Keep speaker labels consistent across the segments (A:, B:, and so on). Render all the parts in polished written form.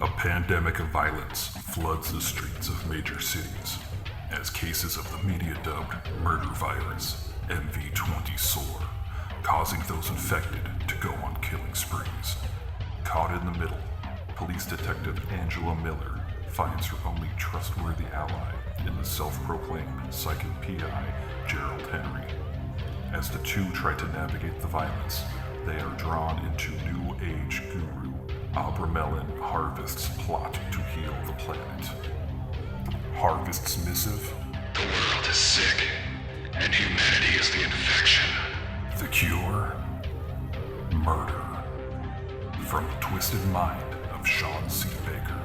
A: A pandemic of violence floods the streets of major cities as cases of the media-dubbed murder virus, MV20, soar, causing those infected to go on killing sprees. Caught in the middle, police detective Angela Miller finds her only trustworthy ally in the self-proclaimed psychic PI, Gerald Henry. As the two try to navigate the violence, they are drawn into New Age guru Abramelin Harvest's plot to heal the planet. Harvest's missive:
B: the world is sick, and humanity is the infection.
A: The cure: murder. From the twisted mind of Sean C. Baker,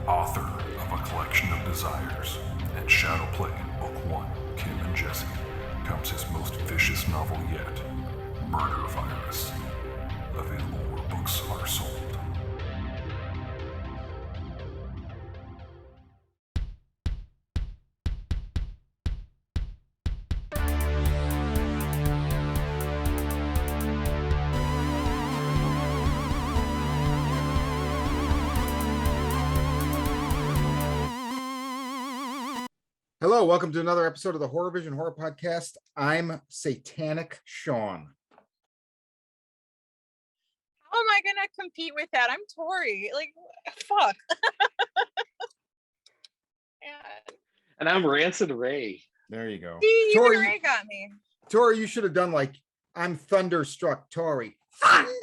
A: author of A Collection of Desires and Shadow Play in Book 1, Kim and Jesse, comes his most vicious novel yet, Murder Virus. Available where books are sold.
C: Hello, welcome to another episode of the Horror Vision Horror Podcast. I'm Satanic Sean.
D: How am I gonna compete with that? I'm Tori. Like, fuck.
E: And I'm Rancid Ray.
C: There you go.
D: See, even
C: Tori,
D: Ray got me.
C: Tori, you should have done like, I'm Thunderstruck Tori.
D: Thunderstruck!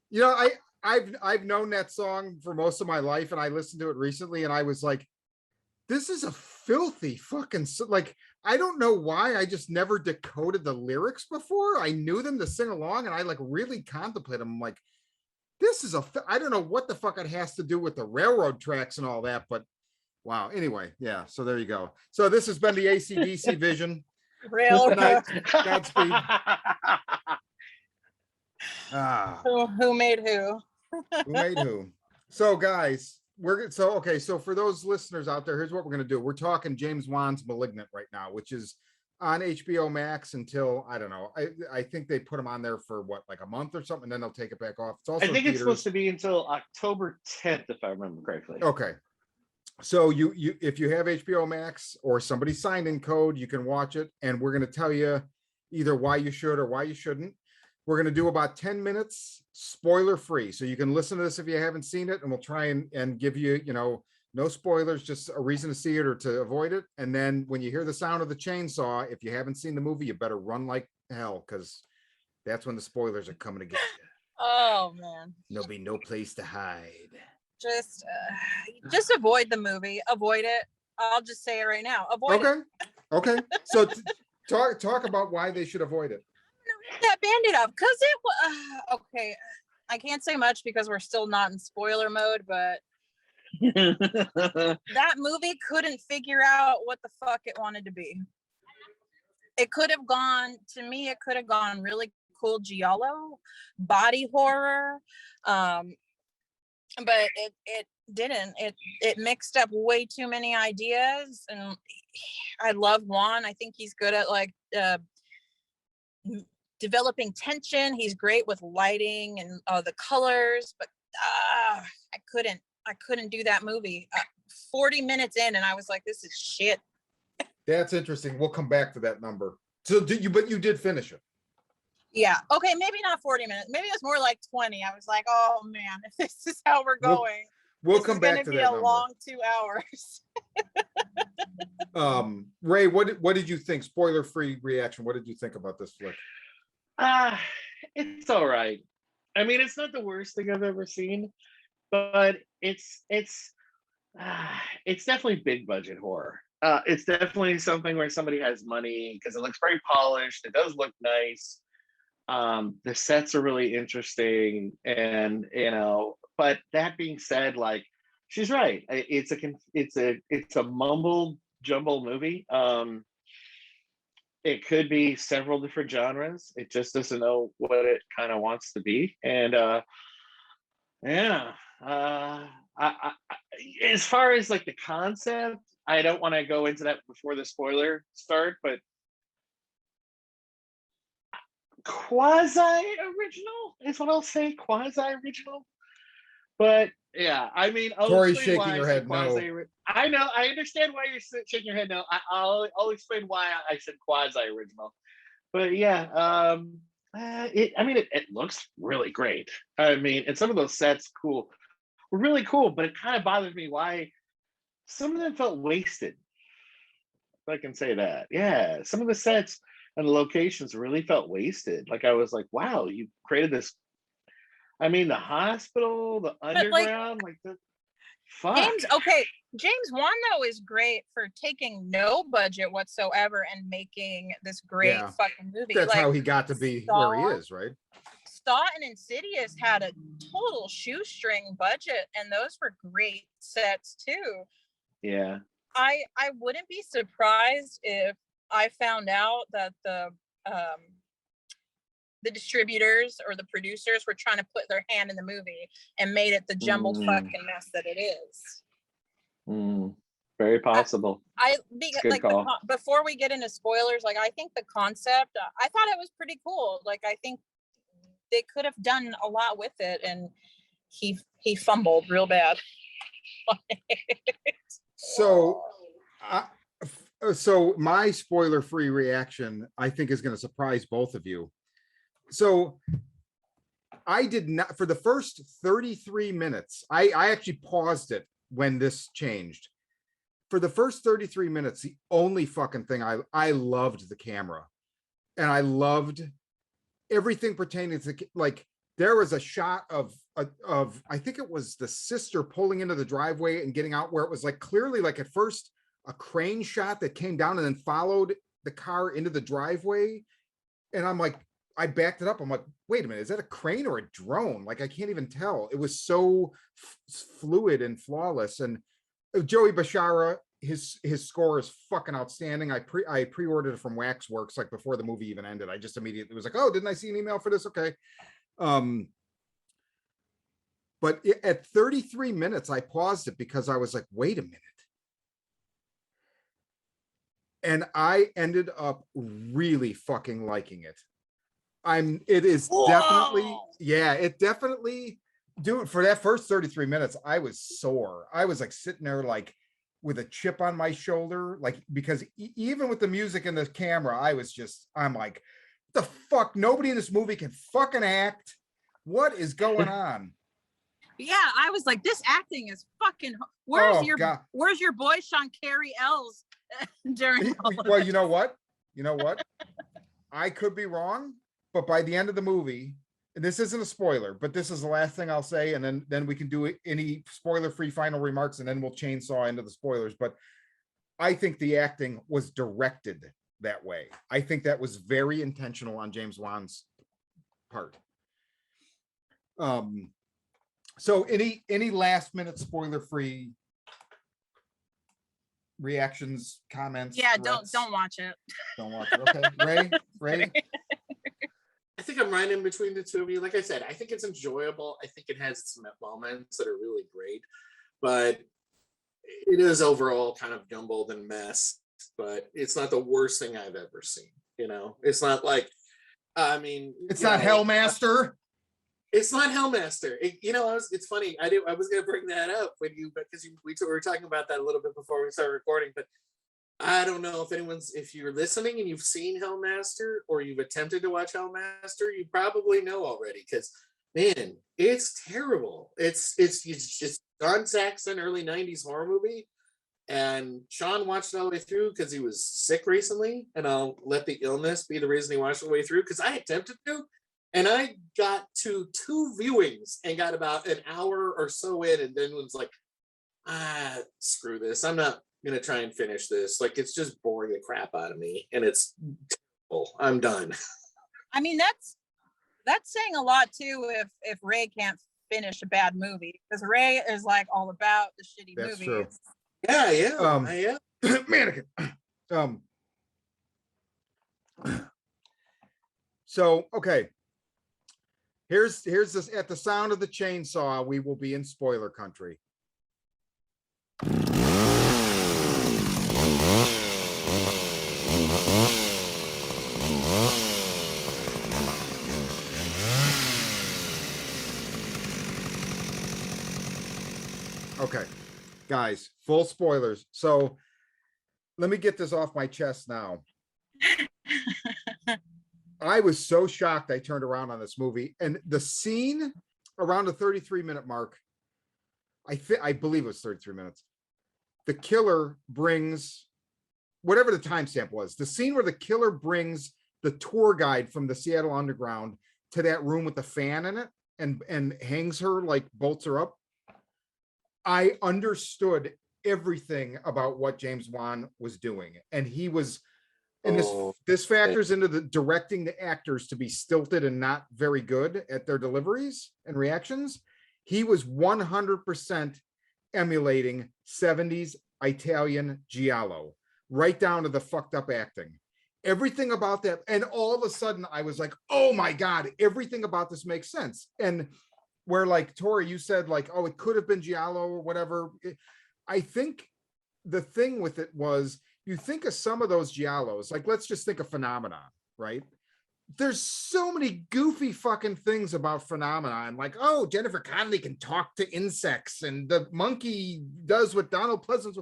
C: You know, I've known that song for most of my life, and I listened to it recently, and I was like, this is a filthy fucking, like, I don't know why I just never decoded the lyrics before. I knew them to sing along, and I like really contemplated them. I'm like, this is I don't know what the fuck it has to do with the railroad tracks and all that, but wow. Anyway, yeah, so there you go. So this has been the AC/DC Vision.
D: Railroad.
C: Godspeed.
D: Who made who?
C: Who made who? So guys, so for those listeners out there, here's what we're gonna do. We're talking James Wan's Malignant right now, which is on HBO Max until, I don't know, I think they put them on there for what, like a month or something, and then they'll take it back off. It's also
E: I think it's
C: theaters.
E: supposed to be until October 10th, if I remember correctly.
C: Okay. So you if you have HBO Max or somebody signed in code, you can watch it, and we're going to tell you either why you should or why you shouldn't. We're going to do about 10 minutes spoiler free. So you can listen to this if you haven't seen it, and we'll try and give you, no spoilers, just a reason to see it or to avoid it. And then when you hear the sound of the chainsaw, if you haven't seen the movie, you better run like hell, because that's when the spoilers are coming to get you.
D: Oh man.
C: There'll be no place to hide.
D: Just avoid the movie. Avoid it. I'll just say it right now. Avoid it.
C: Okay. So talk about why they should avoid it.
D: That bandit up, because it was okay. I can't say much because we're still not in spoiler mode, but that movie couldn't figure out what the fuck it wanted to be. It could have gone, to me, it could have gone really cool giallo, body horror, but it didn't. It mixed up way too many ideas, and I love Juan. I think he's good at like developing tension. He's great with lighting and the colors, but I couldn't do that movie. 40 minutes in, and I was like, this is shit.
C: That's interesting. We'll come back to that number. So but you did finish it.
D: Yeah. Okay. Maybe not 40 minutes. Maybe it was more like 20. I was like, oh man, if this is how we're going,
C: we'll come back to that. It's
D: going to be a long 2 hours.
C: Ray, what did you think? Spoiler free reaction. What did you think about this flick?
E: It's all right. I mean, it's not the worst thing I've ever seen, but it's definitely big budget horror. It's definitely something where somebody has money, because it looks very polished. It does look nice. The sets are really interesting, and but that being said, like, she's right. It's a mumble jumble movie. It could be several different genres. It just doesn't know what it kind of wants to be. And as far as like the concept, I don't want to go into that before the spoiler start, but quasi original is what I'll say. Quasi original, but yeah, I mean, I'll
C: Tori's
E: explain
C: shaking
E: why
C: her
E: I said
C: head no.
E: quasi. I know, I understand why you're shaking your head no. I'll explain why I said quasi original. But yeah, it looks really great. I mean, and some of those sets were really cool, but it kind of bothered me why some of them felt wasted. If I can say that. Yeah, some of the sets and the locations really felt wasted. Like I was like, wow, you created this. I mean, the hospital, the
D: But like
E: underground, like the fuck.
D: James Wan though is great for taking no budget whatsoever and making this great
C: Yeah.
D: fucking movie.
C: That's
D: like
C: how he got to be where he is, right?
D: Saw and Insidious had a total shoestring budget, and those were great sets too.
E: Yeah.
D: I wouldn't be surprised if I found out that the distributors or the producers were trying to put their hand in the movie and made it the jumbled fucking mess that it is.
E: Very possible.
D: Before we get into spoilers, like I think the concept, I thought it was pretty cool. Like I think they could have done a lot with it, and he fumbled real bad.
C: So, so my spoiler-free reaction, I think, is going to surprise both of you. So, I did not, for the first 33 minutes, I actually paused it when this changed. For the first 33 minutes, the only fucking thing I loved the camera, and I loved everything pertaining to, like, there was a shot of I think it was the sister pulling into the driveway and getting out, where it was like clearly, like, at first a crane shot that came down and then followed the car into the driveway. And I'm like, I backed it up. I'm like, wait a minute, is that a crane or a drone? Like, I can't even tell. It was so fluid and flawless. And Joey Bashara, his score is fucking outstanding. I pre-ordered it from Waxworks like before the movie even ended. I just immediately was like, oh, didn't I see an email for this? Okay. But at 33 minutes, I paused it because I was like, wait a minute. And I ended up really fucking liking it. It is definitely, yeah, it definitely, dude, for that first 33 minutes, I was sore. I was like sitting there like with a chip on my shoulder, like, because even with the music and the camera, I'm like, the fuck, nobody in this movie can fucking act. What is going on?
D: Yeah, I was like, this acting is fucking. Where's your boy Sean Carey Els during?
C: Well, you know what? I could be wrong, but by the end of the movie, and this isn't a spoiler, but this is the last thing I'll say, and then we can do any spoiler-free final remarks, and then we'll chainsaw into the spoilers. But I think the acting was directed that way. I think that was very intentional on James Wan's part. So any last minute spoiler free reactions, comments?
D: Yeah, don't watch it.
C: Don't watch it. Okay. Ray.
F: I think I'm right in between the two of you. Like I said, I think it's enjoyable. I think it has some moments that are really great, but it is overall kind of jumbled and mess. But it's not the worst thing I've ever seen. It's not like, I mean,
C: it's not Hellmaster.
F: It's not Hellmaster. It's funny. I was going to bring that up because we were talking about that a little bit before we started recording, but I don't know if you're listening and you've seen Hellmaster or you've attempted to watch Hellmaster, you probably know already, because man, it's terrible. It's just John Saxon early 90s horror movie. And Sean watched it all the way through because he was sick recently, and I'll let the illness be the reason he watched it all the way through, because I attempted to. And I got to 2 viewings and got about an hour or so in, and then was like, screw this. I'm not going to try and finish this. Like, it's just boring the crap out of me, and it's terrible. I'm done.
D: I mean, that's saying a lot, too, if Ray can't finish a bad movie, because Ray is like all about the shitty movies.
C: True.
F: Yeah.
C: Mannequin. So, okay. Here's this, at the sound of the chainsaw, we will be in spoiler country. Okay, guys, full spoilers. So let me get this off my chest now. I was so shocked I turned around on this movie, and the scene around the 33-minute mark, I believe it was 33 minutes. The killer brings whatever the timestamp was, the scene where the killer brings the tour guide from the Seattle Underground to that room with the fan in it and hangs her, like bolts her up. I understood everything about what James Wan was doing. And he was, and this factors into the directing the actors to be stilted and not very good at their deliveries and reactions. He was 100% emulating 70s Italian giallo, right down to the fucked up acting. Everything about that. And all of a sudden I was like, oh my God, everything about this makes sense. And where, like, Tori, you said like, oh, it could have been giallo or whatever. I think the thing with it was, you think of some of those giallos, like let's just think of Phenomenon, right? There's so many goofy fucking things about Phenomenon, like, oh, Jennifer Connelly can talk to insects, and the monkey does what Donald Pleasance,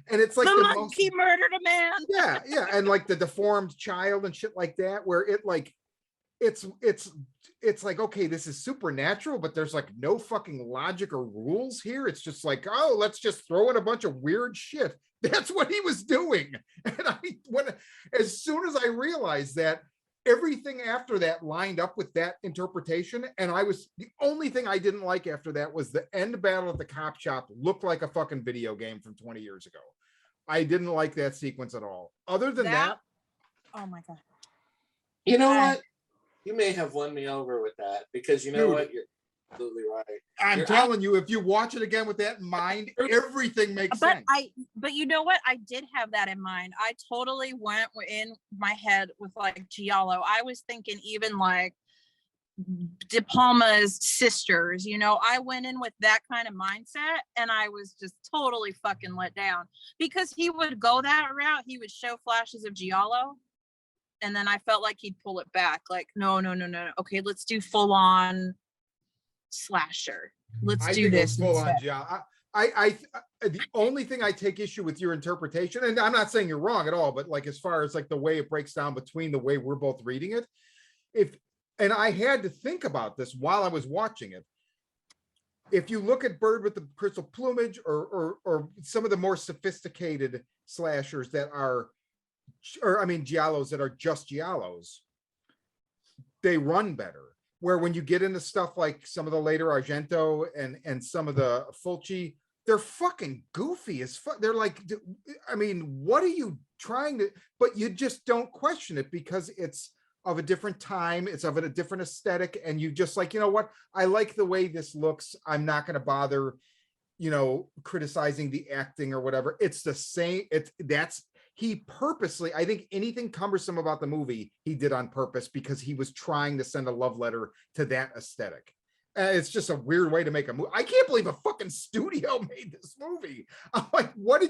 C: and it's like
D: the monkey
C: most,
D: murdered a man.
C: yeah, and like the deformed child and shit like that, where it like, it's like, okay, this is supernatural, but there's like no fucking logic or rules here. It's just like, oh, let's just throw in a bunch of weird shit. That's what he was doing. And as soon as I realized that, everything after that lined up with that interpretation. And the only thing I didn't like after that was the end battle at the cop shop looked like a fucking video game from 20 years ago. I didn't like that sequence at all. Other than that,
D: oh my God.
F: You know what? You may have won me over with that, because you know what? You're absolutely right.
C: I'm telling you, if you watch it again with that in mind, everything makes sense.
D: But you know what? I did have that in mind. I totally went in my head with like giallo. I was thinking even like De Palma's sisters, you know, I went in with that kind of mindset, and I was just totally fucking let down, because he would go that route. He would show flashes of giallo, and then I felt like he'd pull it back. Like, no. Okay, let's do full on slasher. Let's do this
C: full on giallo. The only thing I take issue with your interpretation, and I'm not saying you're wrong at all, but like as far as like the way it breaks down between the way we're both reading it, and I had to think about this while I was watching it. If you look at Bird with the Crystal Plumage or some of the more sophisticated slashers that are, or I mean giallos that are just giallos, they run better. Where when you get into stuff like some of the later Argento and some of the Fulci, they're fucking goofy as fuck. They're like, I mean, what are you trying to, but you just don't question it because it's of a different time. It's of a different aesthetic. And you just like, you know what? I like the way this looks. I'm not going to bother, you know, criticizing the acting or whatever. It's the same. He purposely, I think anything cumbersome about the movie, he did on purpose because he was trying to send a love letter to that aesthetic. It's just a weird way to make a movie. I can't believe a fucking studio made this movie. I'm like, what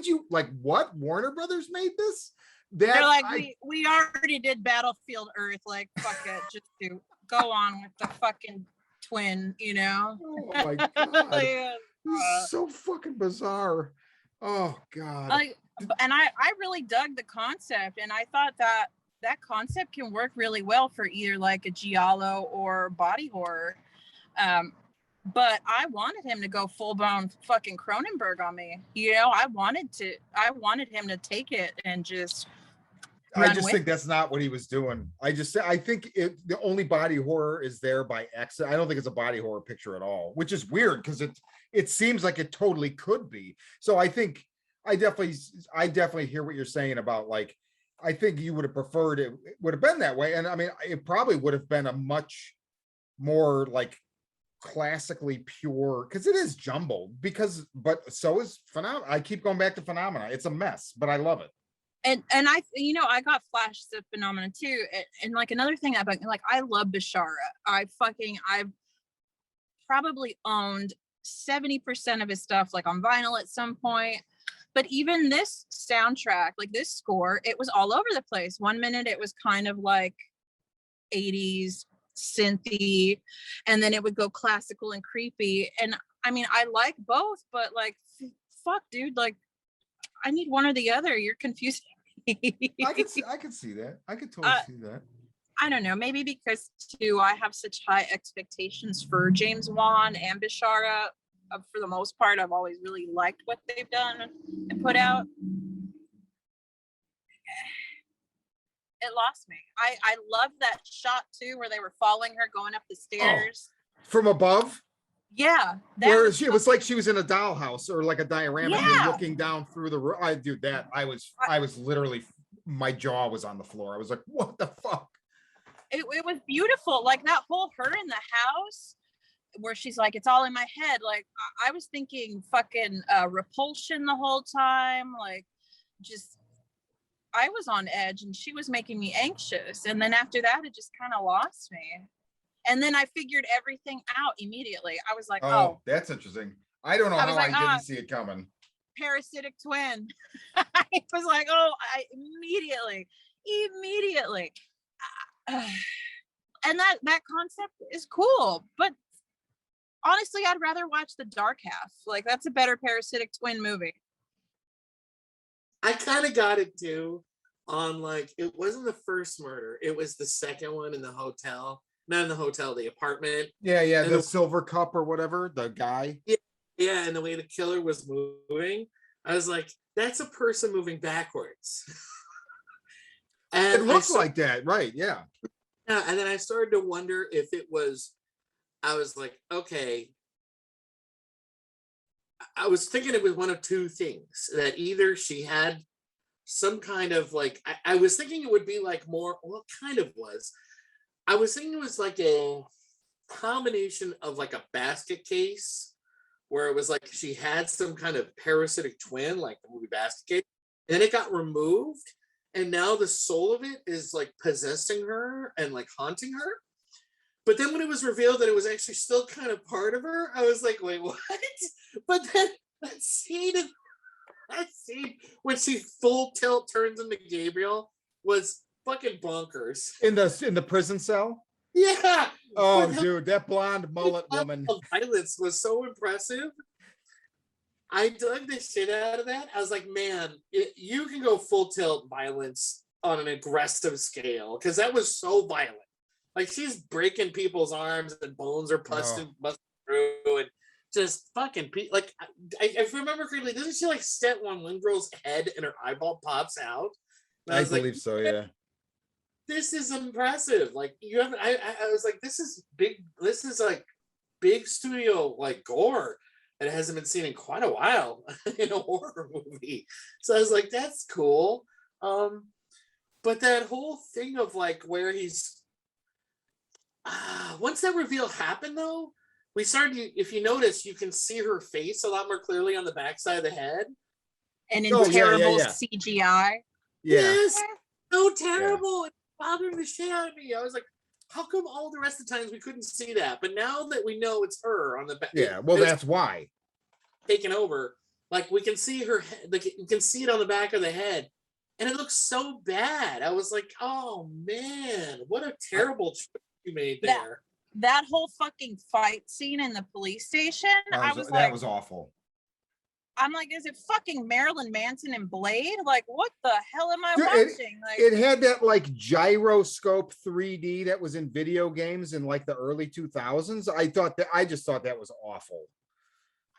C: Warner Brothers made this?
D: They're like, we already did Battlefield Earth. Like, fuck it, just to go on with the fucking twin, you know?
C: Oh my God. This is so fucking bizarre. Oh God.
D: Like, and I really dug the concept, and I thought that concept can work really well for either like a giallo or body horror. But I wanted him to go full blown fucking Cronenberg on me. You know, I wanted him to take it and just.
C: I just think that's not what he was doing. I think the only body horror is there by accident. I don't think it's a body horror picture at all, which is weird because it seems like it totally could be. So I think I definitely hear what you're saying about, like, I think you would have preferred it would have been that way. And I mean, it probably would have been a much more like classically pure, because it is jumbled, but so is Phenomena. I keep going back to Phenomena. It's a mess, but I love it.
D: And I got flashes of Phenomena too. And like another thing I love Bashara. I've probably owned 70% of his stuff like on vinyl at some point. But even this soundtrack, like this score, it was all over the place. One minute it was kind of like 80s synthy, and then it would go classical and creepy. And I mean, I like both, but like, fuck, dude, like, I need one or the other. You're confusing me.
C: I could see that. I could totally see that.
D: I don't know, maybe because too I have such high expectations for James Wan and Bishara. For the most part, I've always really liked what they've done and put out. It lost me. I love that shot too, where they were following her going up the stairs
C: From above.
D: Yeah,
C: Where it was like she was in a dollhouse or like a diorama, and
D: Yeah.
C: you're looking down through the roof. I do that. I was literally, my jaw was on the floor. I was like, what the fuck?
D: it was beautiful. Like that whole her in the house where she's like, it's all in my head. Like I was thinking fucking Repulsion the whole time. Like just, I was on edge and she was making me anxious. And then after that, it just kind of lost me. And then I figured everything out immediately. I was like, oh,
C: that's interesting. I don't know how
D: like,
C: I didn't see it coming.
D: parasitic twin. I was like, oh, I immediately. And that concept is cool, but honestly, I'd rather watch the dark half. Like that's a better parasitic twin movie.
F: I kind of got it too on like, it wasn't the first murder. It was the second one in the hotel. Not in the hotel, the apartment.
C: Yeah,
F: And
C: the silver cup or whatever, the guy.
F: Yeah, and the way the killer was moving, I was like, that's a person moving backwards. And
C: It looks like that, right? Yeah.
F: Yeah, and then I started to wonder if it was, I was like, okay. I was thinking it was one of two things, that either she had some kind of like, I was thinking it would be like more, well, it kind of was. I was thinking it was like a combination of like a basket case where it was like she had some kind of parasitic twin, like the movie Basket Case, and then it got removed. And now the soul of it is like possessing her and like haunting her. But then when it was revealed that it was actually still kind of part of her, I was like, wait, what? But then that scene when she full tilt turns into Gabriel was fucking bonkers.
C: In the prison cell?
F: Yeah.
C: Oh, dude, that blonde mullet woman.
F: Violence was so impressive. I dug the shit out of that. I was like, man, you can go full tilt violence on an aggressive scale, because that was so violent. Like she's breaking people's arms and bones are busting through and just fucking like if I remember correctly, doesn't she like step on Lindgrow's head and her eyeball pops out? And
C: I believe so, yeah.
F: This is impressive. Like you have, I was like, this is big. This is like big studio like gore. And it hasn't been seen in quite a while in a horror movie. So I was like, that's cool. But that whole thing of like where he's once that reveal happened though, we started, if you notice, you can see her face a lot more clearly on the backside of the head.
D: And in terrible CGI.
C: Yeah.
F: Yes, so terrible. It bothered the shit out of me. I was like, how come all the rest of the times we couldn't see that? But now that we know it's her on the back,
C: yeah, well, that's why.
F: Taken over, like we can see her, like you can see it on the back of the head, and it looks so bad. I was like, oh man, what a terrible choice you made there.
D: That whole fucking fight scene in the police station, I was like,
C: that was awful.
D: I'm like, is it fucking Marilyn Manson and Blade? Like, what the hell am I
C: Dude,
D: watching?
C: It had that like gyroscope 3D that was in video games in like the early 2000s. I just thought that was awful.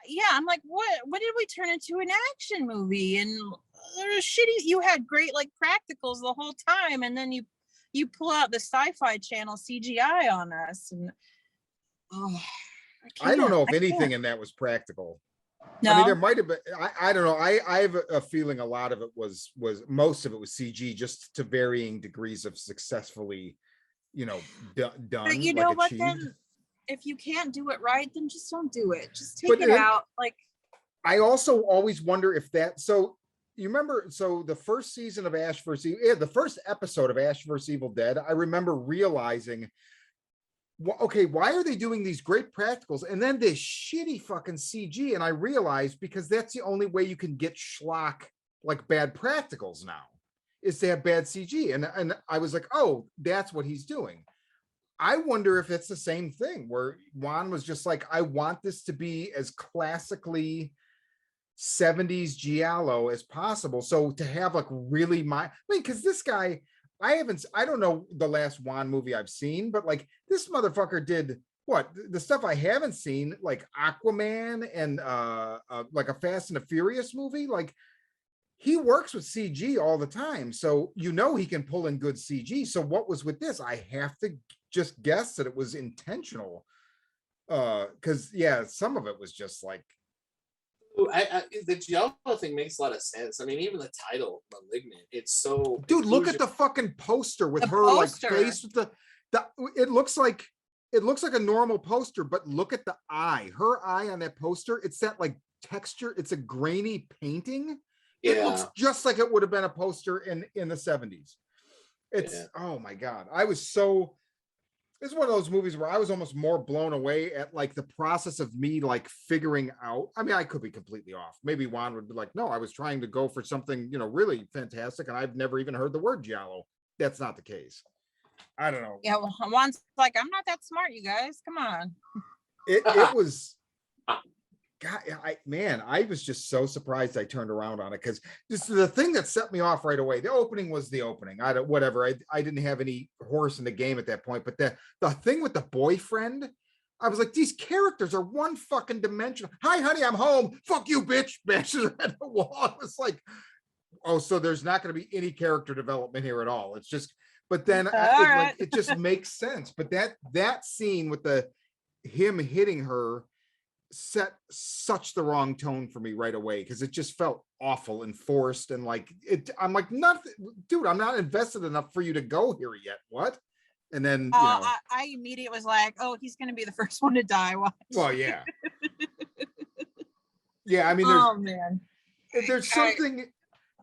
D: Yeah, I'm like, what did we turn into an action movie? And shitty, you had great like practicals the whole time, and then you pull out the Sci-Fi Channel CGI on us, and
C: I don't know if anything in that was practical.
D: No.
C: I mean, there might have been. I don't know. I have a feeling a lot of it was most of it was CG, just to varying degrees of successfully, done.
D: But you know what? Then, if you can't do it right, then just don't do it. Just take it out. Like,
C: I also always wonder if that. So you remember? So the first season of Ash vs. Evil, the first episode of Ash vs. Evil Dead, I remember realizing, okay, why are they doing these great practicals and then this shitty fucking CG? And I realized because that's the only way you can get schlock, like bad practicals now, is to have bad CG. And I was like, oh, that's what he's doing. I wonder if it's the same thing where Juan was just like, I want this to be as classically 70s giallo as possible. So to have like really because this guy, I don't know the last Juan movie I've seen, but like this motherfucker did what the stuff I haven't seen, like Aquaman and like a Fast and the Furious movie. Like he works with CG all the time, so you know he can pull in good CG. So what was with this? I have to just guess that it was intentional. Because yeah, some of it was just like,
F: The Giallo thing makes a lot of sense. I mean, even the title, Malignant, it's so.
C: dude, look at the fucking poster with
D: The
C: her
D: poster.
C: like face with the it looks like a normal poster, but look at the eye. Her eye on that poster, it's that like texture, it's a grainy painting. It looks just like it would have been a poster in the 70s. It's oh my god. It's one of those movies where I was almost more blown away at like the process of me like figuring out. I mean, I could be completely off. Maybe Juan would be like, no, I was trying to go for something, really fantastic, and I've never even heard the word giallo. That's not the case. I don't know.
D: Yeah, well, Juan's like, I'm not that smart, you guys. Come on.
C: It was God, I was just so surprised I turned around on it because this is the thing that set me off right away. The opening was the opening. I didn't have any horse in the game at that point, but the thing with the boyfriend, I was like, these characters are one fucking dimensional. Hi, honey, I'm home. Fuck you, bitch. Bashes her at the wall. I was like, oh, so there's not going to be any character development here at all. It's just, but then it just makes sense. But that scene with him hitting her set such the wrong tone for me right away because it just felt awful and forced and like it. I'm like, nothing, dude. I'm not invested enough for you to go here yet. What? And then
D: I immediately was like, oh, he's gonna be the first one to die. Watch.
C: Well, yeah, yeah. I mean, there's something.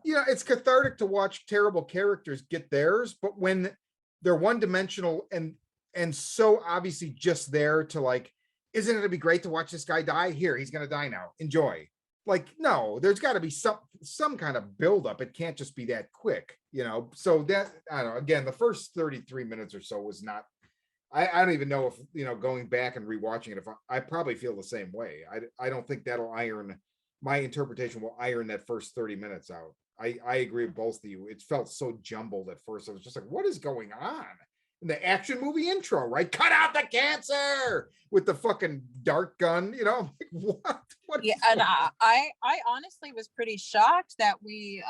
C: It's cathartic to watch terrible characters get theirs, but when they're one dimensional and so obviously just there to like, isn't it going to be great to watch this guy die? Here, he's going to die now. Enjoy. Like, no, there's got to be some kind of buildup. It can't just be that quick, So that, I don't know. Again, the first 33 minutes or so was not. I don't even know if going back and rewatching it. If I probably feel the same way. I don't think that'll iron. My interpretation will iron that first 30 minutes out. I agree with both of you. It felt so jumbled at first. I was just like, what is going on? In the action movie intro, right? Cut out the cancer with the fucking dart gun, I'm like, what?
D: Yeah, and I honestly was pretty shocked that we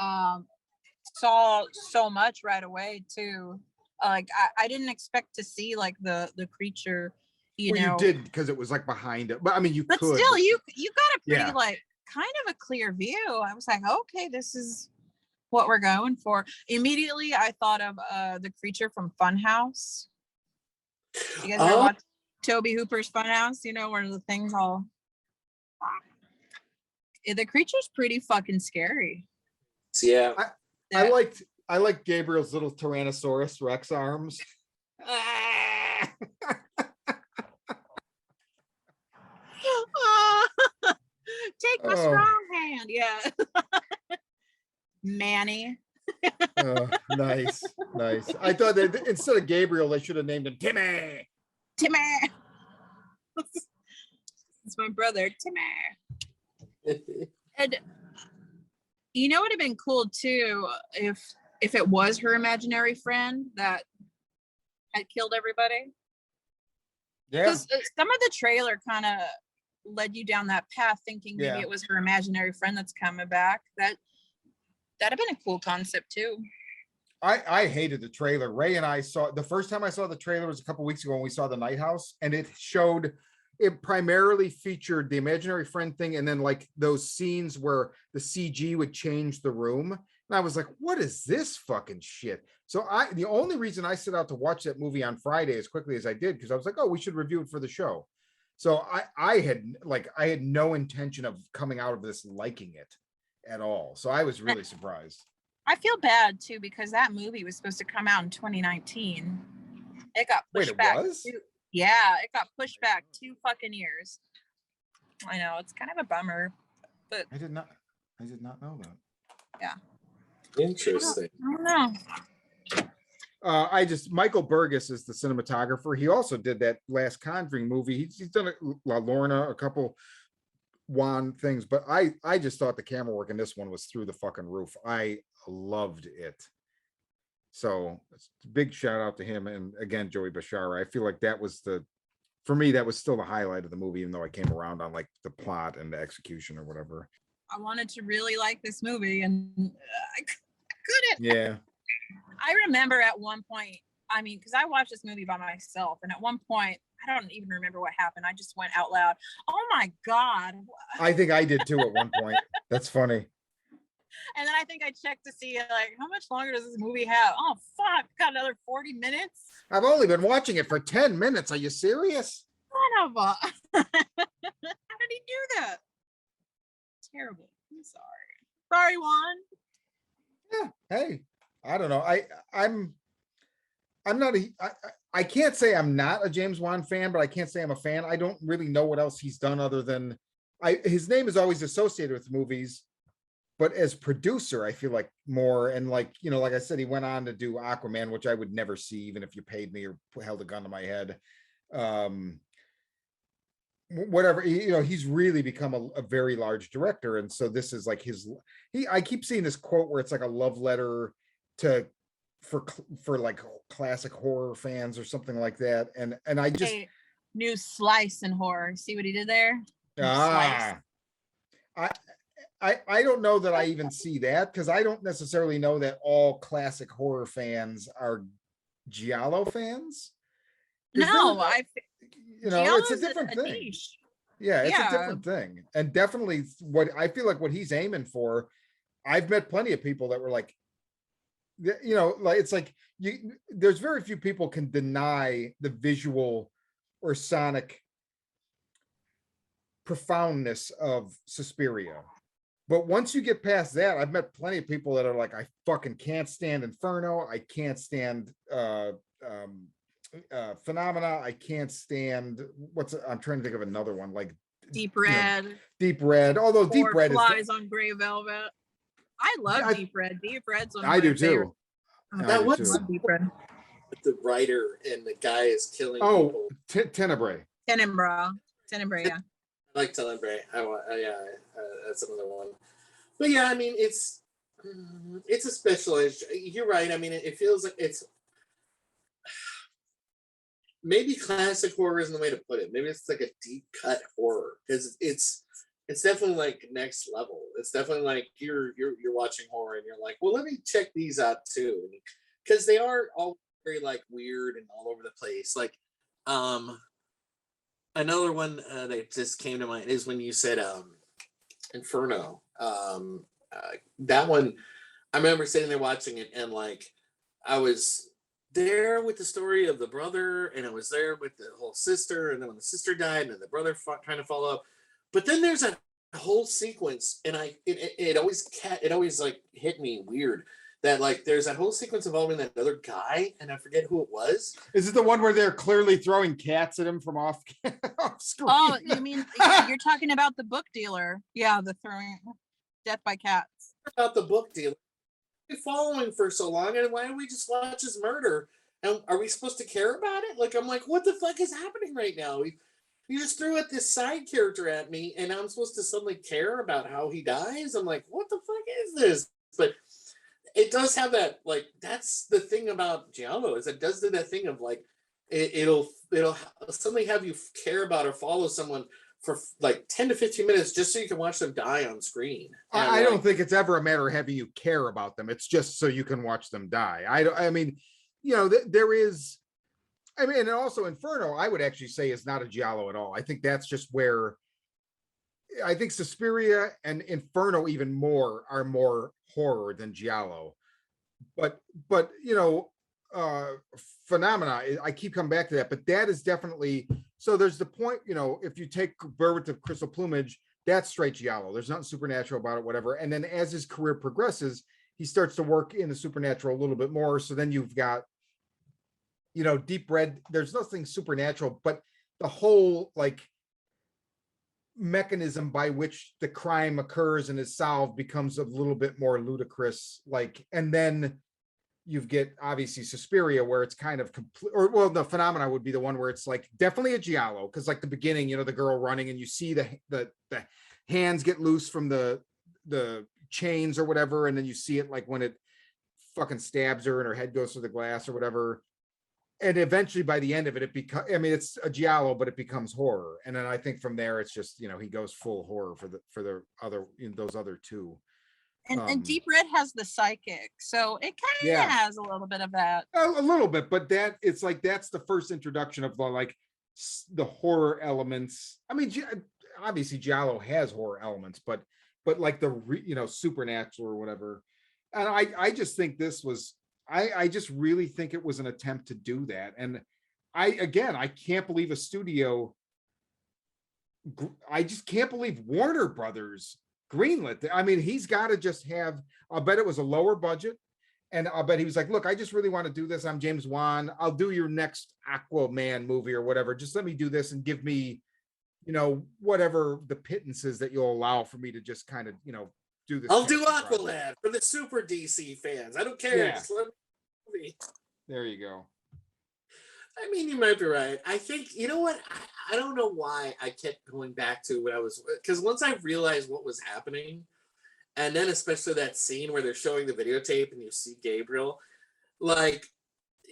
D: saw so much right away too. Like I didn't expect to see like the creature,
C: you did because it was like behind it, but I mean you could.
D: Still, you got a pretty like kind of a clear view. I was like, okay, this is what we're going for. Immediately I thought of the creature from Funhouse. You guys ever watch Toby Hooper's Funhouse? Where the things all the creature's pretty fucking scary.
F: Yeah.
C: I liked Gabriel's little Tyrannosaurus Rex arms.
D: Take my strong hand. Yeah. Manny.
C: Nice. I thought that instead of Gabriel, they should have named him Timmy.
D: It's my brother, Timmy. And it would have been cool too if it was her imaginary friend that had killed everybody.
C: Yeah.
D: Because some of the trailer kind of led you down that path, thinking maybe it was her imaginary friend that's coming back. That'd have been a cool concept too.
C: I hated the trailer. Ray and I saw the first time I saw the trailer was a couple weeks ago when we saw The Night House, and it primarily featured the imaginary friend thing and then like those scenes where the CG would change the room. And I was like, what is this fucking shit? So the only reason I set out to watch that movie on Friday as quickly as I did, because I was like, oh, we should review it for the show. So I had no intention of coming out of this liking it at all. So I was really surprised.
D: I feel bad too because that movie was supposed to come out in 2019. It got pushed back. It got pushed back 2 fucking years. I know, it's kind of a bummer, but
C: I did not know that.
D: Yeah.
F: Interesting.
D: I don't know.
C: Michael Burgess is the cinematographer. He also did that last Conjuring movie. He's done La Lorna, a couple Juan things, but I just thought the camera work in this one was through the fucking roof. I loved it. So big shout out to him, and again Joey Bashara. I feel like that was for me that was still the highlight of the movie, even though I came around on like the plot and the execution or whatever.
D: I wanted to really like this movie, and I couldn't.
C: Yeah.
D: I remember at one point, I mean, because I watched this movie by myself, and at one point, I don't even remember what happened. I just went out loud, "Oh my God."
C: I think I did too at one point. That's funny.
D: And then I think I checked to see like how much longer does this movie have? Oh fuck, got another 40 minutes.
C: I've only been watching it for 10 minutes. Are you serious?
D: Son of a how did he do that? Terrible. I'm sorry. Sorry, Juan.
C: Yeah. Hey, I don't know. I'm not I can't say I'm not a James Wan fan, but I can't say I'm a fan. I don't really know what else he's done other than his name is always associated with movies, but as producer, I feel like more, and like, you know, like I said, he went on to do Aquaman, which I would never see, even if you paid me or held a gun to my head. Whatever, you know, he's really become a very large director. And so this is like I keep seeing this quote where it's like a love letter for like classic horror fans or something like that. And I just
D: new slice in horror. See what he did there?
C: I don't know that I even see that, because I don't necessarily know that all classic horror fans are Giallo fans.
D: No,
C: it's a different thing.
D: Niche.
C: Yeah, it's a different thing. And definitely what I feel like what he's aiming for, I've met plenty of people that were like, you know, like it's like there's very few people can deny the visual or sonic profoundness of Suspiria. But once you get past that, I've met plenty of people that are like, I fucking can't stand Inferno. I can't stand Phenomena. I can't stand I'm trying to think of another one, like
D: Deep Red.
C: You know, Deep Red. Although Deep Red
D: Flies on Gray Velvet. I love Deep Red. Deep Red's one of my
C: do
D: favorite.
C: too.
F: That was
D: Deep Red.
F: The writer and the guy is killing people.
C: Tenebrae.
D: Tenebrae, yeah.
F: I like Tenebrae. That's another one. But yeah, I mean, it's a specialized. You're right. I mean, it feels like it's maybe classic horror isn't the way to put it. Maybe it's like a deep cut horror, because it's definitely like next level. It's definitely like you're watching horror and you're like, well, let me check these out too, because they are all very like weird and all over the place. Like, another one that just came to mind is when you said Inferno. That one, I remember sitting there watching it, and like I was there with the story of the brother, and I was there with the whole sister, and then when the sister died, and then the brother trying to follow up. But then there's a whole sequence, and it always like hit me weird that like there's that whole sequence involving that other guy, and I forget who it was.
C: Is it the one where they're clearly throwing cats at him from off screen?
D: Oh, you mean you're talking about the book dealer? Yeah, the throwing death by cats.
F: About the book dealer. We've been following for so long, and why don't we just watch his murder? And are we supposed to care about it? Like, I'm like, what the fuck is happening right now? You just threw at this side character at me, and I'm supposed to suddenly care about how he dies? I'm like, what the fuck is this? But it does have that, like, that's the thing about Giallo, is it does do that thing of like, it'll suddenly have you care about or follow someone for like 10 to 15 minutes just so you can watch them die on screen.
C: I don't think it's ever a matter of having you care about them. It's just so you can watch them die. I mean, you know, there is, I mean, and also Inferno, I would actually say is not a Giallo at all. I think that's just where I think Suspiria and Inferno even more are more horror than Giallo. But you know, Phenomena, I keep coming back to that, but that is definitely, so there's the point, you know, if you take Bird with the Crystal Plumage, that's straight Giallo. There's nothing supernatural about it, whatever. And then as his career progresses, he starts to work in the supernatural a little bit more. So then you've got, you know, Deep Red, there's nothing supernatural, but the whole like mechanism by which the crime occurs and is solved becomes a little bit more ludicrous. Like, and then you get obviously Suspiria, where it's kind of complete, or well, the phenomena would be the one where it's like definitely a giallo, because like the beginning, you know, the girl running and you see the hands get loose from the chains or whatever, and then you see it like when it fucking stabs her and her head goes through the glass or whatever. And eventually by the end of it, it becomes, I mean, it's a giallo, but it becomes horror. And then I think from there, it's just, you know, he goes full horror for the other, you know, those other two.
D: And Deep Red has the psychic, so it kind of has a little bit of that.
C: A little bit, but that it's like that's the first introduction of the like the horror elements. I mean, obviously giallo has horror elements, but like the you know, supernatural or whatever. And I just think this was, I just really think it was an attempt to do that. And I can't believe a studio, I just can't believe Warner Brothers greenlit. I mean, he's got to just have, I'll bet it was a lower budget. And I'll bet he was like, look, I just really want to do this. I'm James Wan. I'll do your next Aquaman movie or whatever. Just let me do this and give me, you know, whatever the pittances that you'll allow for me to just kind of, you know, do this.
F: I'll do Aqualad for the super DC fans. I don't care.
C: Yeah.
F: Just let me.
C: There you go.
F: I mean, you might be right. I think, you know what? I don't know why I kept going back to what I was, because once I realized what was happening, and then especially that scene where they're showing the videotape and you see Gabriel, like,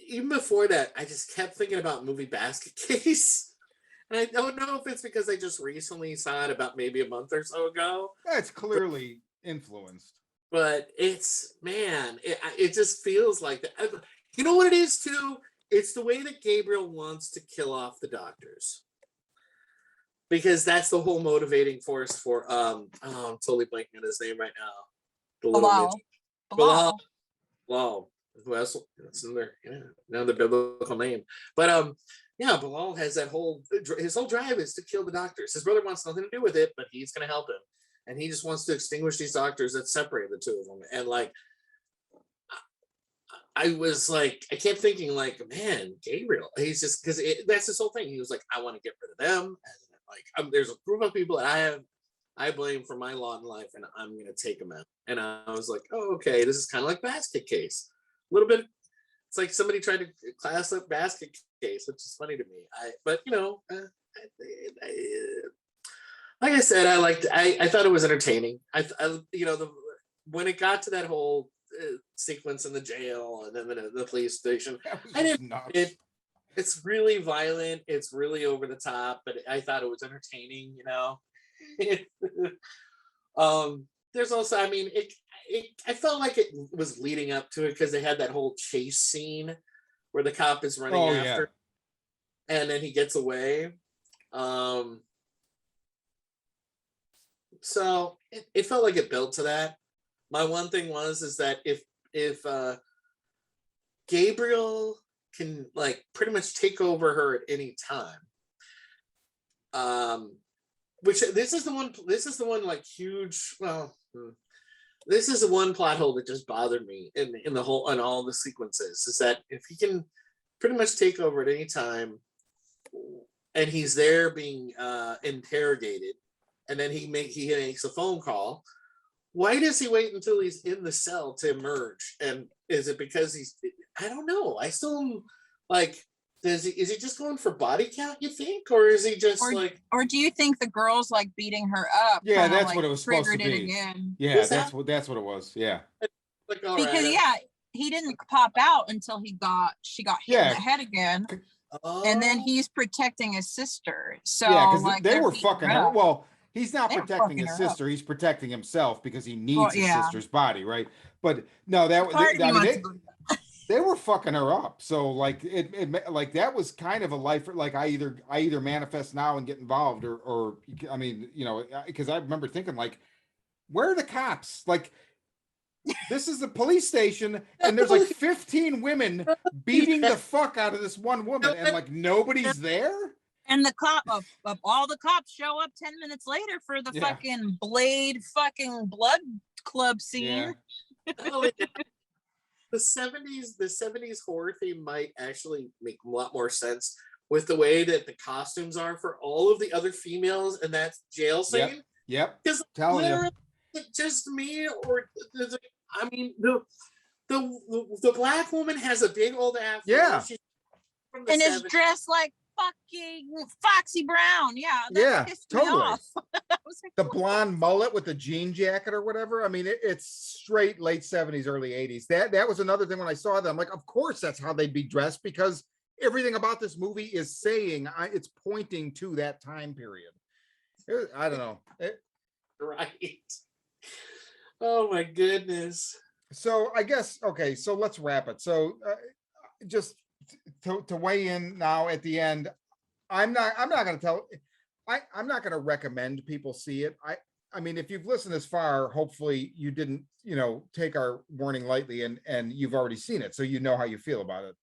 F: even before that, I just kept thinking about movie Basket Case. And I don't know if it's because I just recently saw it about maybe a month or so ago.
C: That's clearly influenced.
F: But it's, man, it just feels like that. You know what it is, too? It's the way that Gabriel wants to kill off the doctors. Because that's the whole motivating force for, I'm totally blanking on his name right now. The little Bilal. Who else? It's in there. Yeah, another biblical name. But, yeah, Bilal has that his whole drive is to kill the doctors. His brother wants nothing to do with it, but he's going to help him. And he just wants to extinguish these doctors that separate the two of them. And like, I was like, I kept thinking like, man, Gabriel, he's just, because that's his whole thing. He was like, I want to get rid of them. And like, there's a group of people that I blame for my lot in life, and I'm going to take them out. And I was like, oh, okay, this is kind of like Basket Case. A little bit, it's like somebody tried to class up Basket Case, which is funny to me. But you know, like I said, I thought it was entertaining. You know, when it got to that whole sequence in the jail and then the police station, it's really violent. It's really over the top, but I thought it was entertaining. You know, there's also, I mean, I felt like it was leading up to it because they had that whole chase scene where the cop is running after, and then he gets away. So it felt like it built to that. My one thing is that if Gabriel can like pretty much take over her at any time, which this is the one like huge. Well, this is the one plot hole that just bothered me in the whole in all the sequences, is that if he can pretty much take over at any time, and he's there being interrogated, and then he makes a phone call. Why does he wait until he's in the cell to emerge? And is it because I don't know. I still like, is he just going for body count, you think? Or is he just
D: or do you think the girl's like beating her up?
C: Yeah, that's
D: like
C: what it was supposed to be.
D: Again?
C: Yeah, that's what it was. Yeah.
F: Like,
D: because he didn't pop out until she got hit in the head again. And then he's protecting his sister. So
C: yeah, because
D: like,
C: they were fucking her. Well, he's not protecting his sister. He's protecting himself because he needs his sister's body, right? But no, they were fucking her up. So like it like that was kind of a life. Like I either manifest now and get involved, or I mean, you know, because I remember thinking like, where are the cops? Like, this is the police station, and there's like 15 women beating the fuck out of this one woman, and like nobody's there.
D: And the cop of all the cops show up 10 minutes later for the fucking Blade fucking blood club scene.
F: Yeah. The 70s horror theme might actually make a lot more sense with the way that the costumes are for all of the other females in that jail scene.
C: Yep.
F: Because just me, or I mean, the black woman has a big old afro.
C: Yeah.
F: She's from the
D: And is
F: 70s.
D: dressed like fucking Foxy Brown. Yeah. That
C: Yeah,
D: pissed me
C: totally.
D: off. I was like,
C: The
D: what?
C: blonde mullet with the jean jacket or whatever. I mean, it's straight late 70s, early 80s. That was another thing when I saw them. Like, of course, that's how they'd be dressed because everything about this movie is saying it's pointing to that time period. I don't know.
F: Right. Oh my goodness.
C: So I guess, okay, so let's wrap it. So just to weigh in now at the end, I'm not going to recommend people see it. I mean, if you've listened this far, hopefully you didn't, take our warning lightly and you've already seen it. So you know how you feel about it.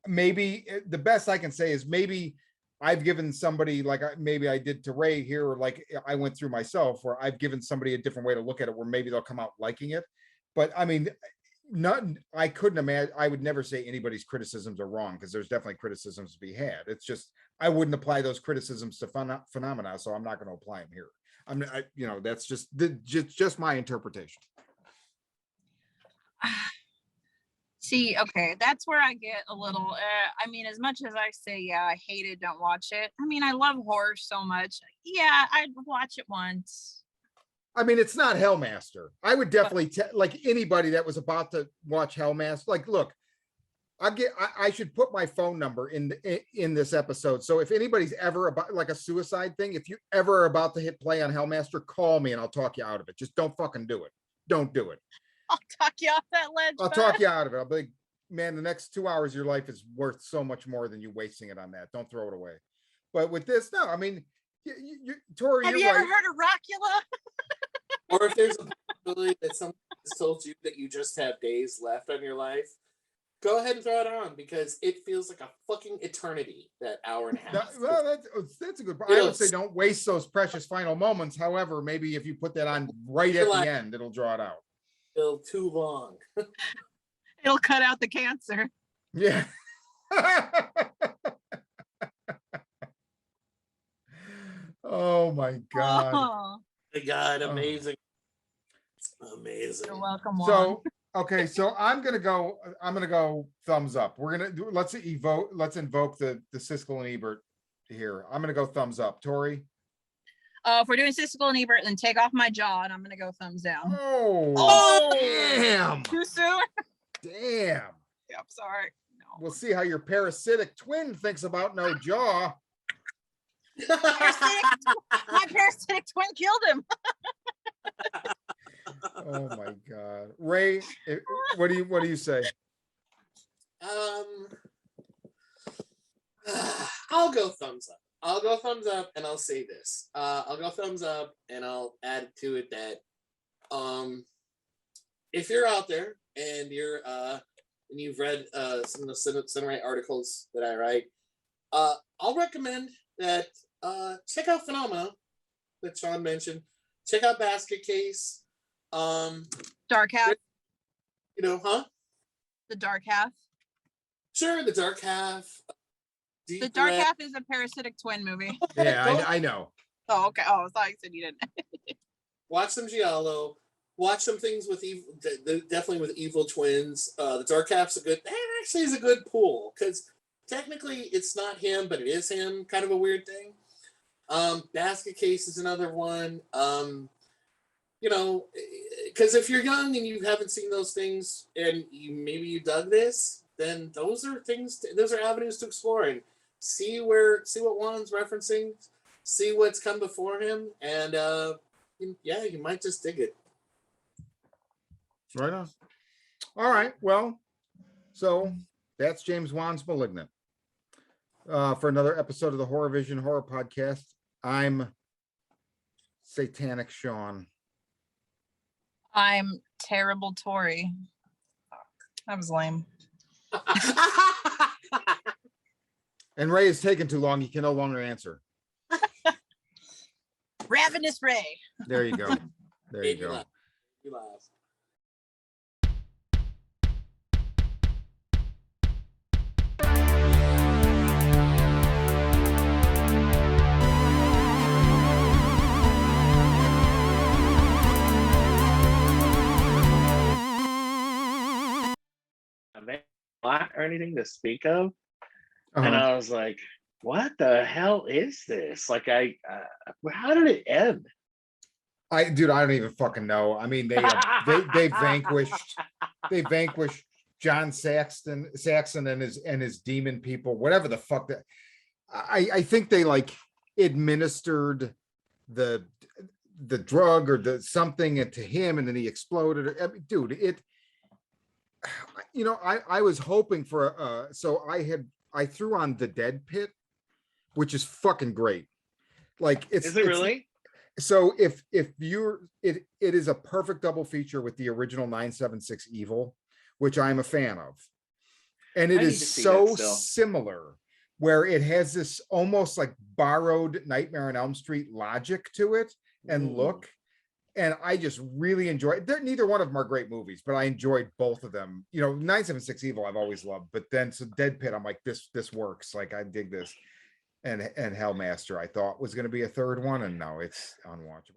C: Maybe the best I can say is maybe I've given somebody, like maybe I did to Ray here, or like I went through myself, where I've given somebody a different way to look at it, where maybe they'll come out liking it. But I mean, I couldn't imagine, I would never say anybody's criticisms are wrong, because there's definitely criticisms to be had. It's just, I wouldn't apply those criticisms to phenomena, so I'm not going to apply them here. That's just my interpretation.
D: See, okay, that's where I get a little, I mean, as much as I say, yeah, I hate it, don't watch it. I mean, I love horror so much. Yeah, I'd watch it once.
C: I mean, it's not Hellmaster. I would definitely like anybody that was about to watch Hellmaster. Like, look, I should put my phone number in this episode. So if anybody's ever about like a suicide thing, if you ever are about to hit play on Hellmaster, call me and I'll talk you out of it. Just don't fucking do it. Don't do it.
D: I'll talk you off that ledge.
C: I'll talk you out of it. I'll be like, man, the next 2 hours of your life is worth so much more than you wasting it on that. Don't throw it away. But with this, no, I mean, Tori,
D: have
C: you're
D: you ever
C: right.
D: heard of Rockula?
F: Or if there's a possibility that someone has told you that you just have days left on your life, go ahead and throw it on, because it feels like a fucking eternity, that hour and a half.
C: Well, that's a good point. I would say don't waste those precious final moments. However, maybe if you put that on right at the end, it'll draw it out.
F: Still too long.
D: It'll cut out the cancer.
C: Yeah. Oh my God.
D: Oh,
F: My God, amazing. Amazing.
D: you're welcome. Juan.
C: So okay, so I'm gonna go thumbs up. Let's invoke the Siskel and Ebert here. I'm gonna go thumbs up. Tori.
D: If we're doing Siskel and Ebert, then take off my jaw, and I'm gonna go thumbs down.
C: Oh, damn.
D: Too soon?
C: Damn.
D: Yeah, I'm sorry. No.
C: We'll see how your parasitic twin thinks about no jaw.
D: My parasitic twin killed him.
C: Oh my God. Ray, what do you say?
F: I'll go thumbs up. I'll go thumbs up, and I'll say this. I'll go thumbs up, and I'll add to it that if you're out there and you're and you've read some of the Cinerite articles that I write, I'll recommend that check out Phenomena that Sean mentioned. Check out Basket Case.
D: Dark Half. The Dark Half.
F: Sure, The Dark Half. Deep
D: The Dark
F: Red.
D: Half is a parasitic twin movie.
C: Yeah, I know.
D: Oh, okay. Oh, I thought you said you didn't.
F: Watch some Giallo. Watch some things with evil, definitely with evil twins. The Dark Half's actually is a good pool, because technically it's not him, but it is him. Kind of a weird thing. Basket Case is another one. Because if you're young and you haven't seen those things, and maybe you dug this, then those are avenues to explore and see what Juan's referencing, see what's come before him, and you might just dig it.
C: Right on. All right. Well, so that's James Wan's Malignant. For another episode of the Horror Vision Horror Podcast, I'm Satanic Sean.
D: I'm terrible Tori. That was lame.
C: And Ray is taking too long. He can no longer answer.
D: Ravenous Ray.
C: There you go. There you go.
F: You laugh.
E: plot or anything to speak of. And
C: Uh-huh.
E: I was like, what the hell is this? Like, how did it end?
C: Dude, I don't even fucking know. I mean, they vanquished John Saxon and his demon people, whatever the fuck that. I think they like administered the drug or the something to him, and then he exploded. I mean, dude, I was hoping for so I threw on The Dead Pit, which is fucking great. Like
E: Is it really?
C: So if you're it is a perfect double feature with the original 976 Evil, which I'm a fan of. And it
E: I need
C: is
E: to see
C: so
E: that still.
C: similar, where it has this almost like borrowed Nightmare on Elm Street logic to it and look. And I just really enjoyed it. Neither one of them are great movies, but I enjoyed both of them. 976 Evil I've always loved, but then so Dead Pit, I'm like, this works. Like, I dig this. And Hellmaster I thought was going to be a third one, and no, it's unwatchable.